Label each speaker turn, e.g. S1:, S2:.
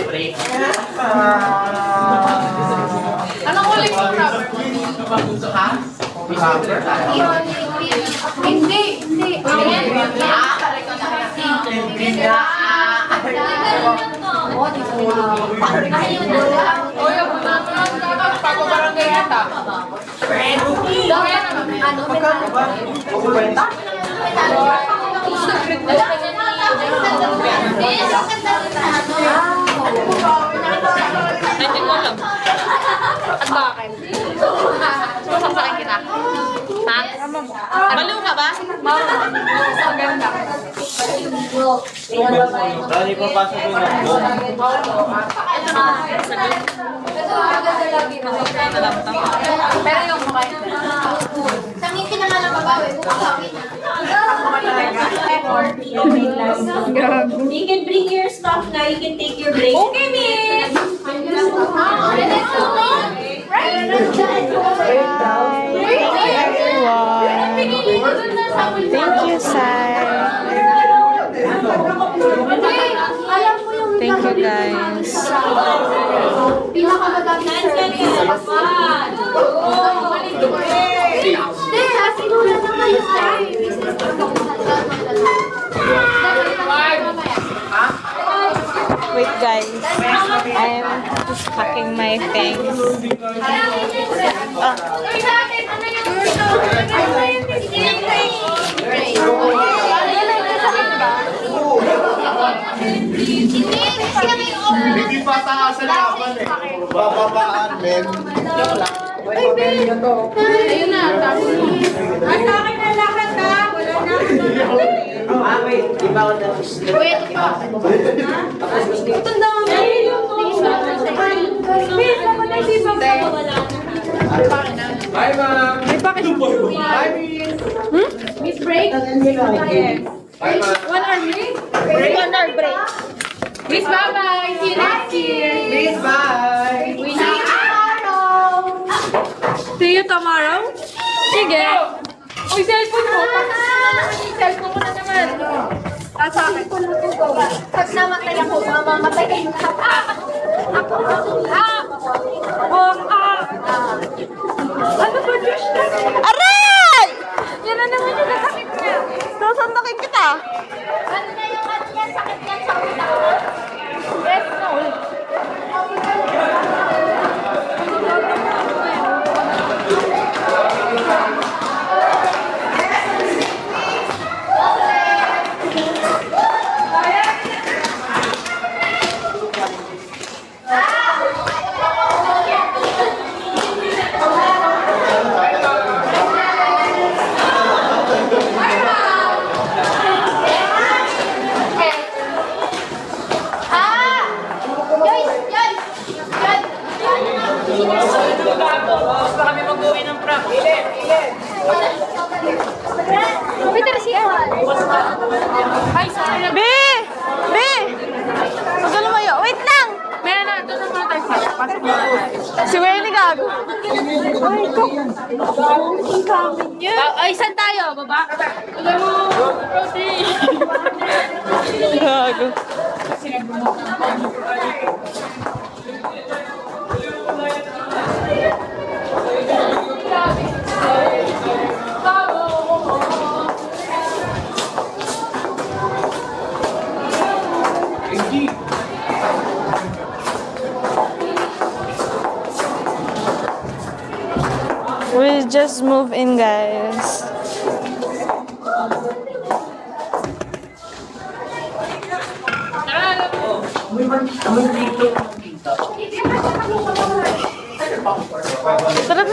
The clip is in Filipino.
S1: break.
S2: Anong ulit mo, Robert?
S1: Ha?
S2: Hindi. Pagbabarangay yata. Hindi ko alam. At bakit? Sumasaksakin kita. Ha? Baliw ka ba? Maganda.
S3: Dali pa pasok ko na.
S2: Pero yung mukha
S4: Sangin ka na nga ng babae.
S5: You can bring your stuff now. You can take your break.
S2: okay, miss!
S6: Thank you, Sai. Thank you, guys.
S4: Pinakamagandang service sa pasad. Hindi, asigura naman yung service.
S6: Wait, guys. I'm just packing my things.
S3: Hindi pa taas sa laban eh. Bababaan, men.
S2: Ayun na, tapos. At akin na lahat ha. Wala na.
S1: Wait. Iba ko na.
S2: Wait, ito. Ito daw. Miss, ako na si Papa.
S1: Bye, ma'am.
S2: Bye, Miss. Miss break? Yes.
S1: Bye, ma'am.
S2: 1 hour break? 1 hour break. Miss, bye-bye. See you next year.
S1: Miss, bye.
S2: We need See you tomorrow? Sige. Uy, cellphone mo. Cellphone mo na naman. Sa akin.
S4: Pag namatay ako, mamamatay kayo.
S2: Ano ba, Josh?
S6: Aray!
S2: Yan na naman yung nasakit niya.
S6: Susundukin kita.
S4: Ano na yung ano yan? Sakit yan sa utak.
S2: Yes, no.
S1: Basta kami mag-uwi ng prank. Ilan.
S2: Peter, siya. Ay, sorry na.
S6: B! B! Huwag ka lumayo. Wait lang!
S2: Meron na, doon na muna tayo sa pasok muna tayo.
S6: Si Wendy gago. Ay, ko.
S2: Ay, saan tayo? Baba? Alam mo, Rosy.
S6: Gago. We just move in, guys. Sarap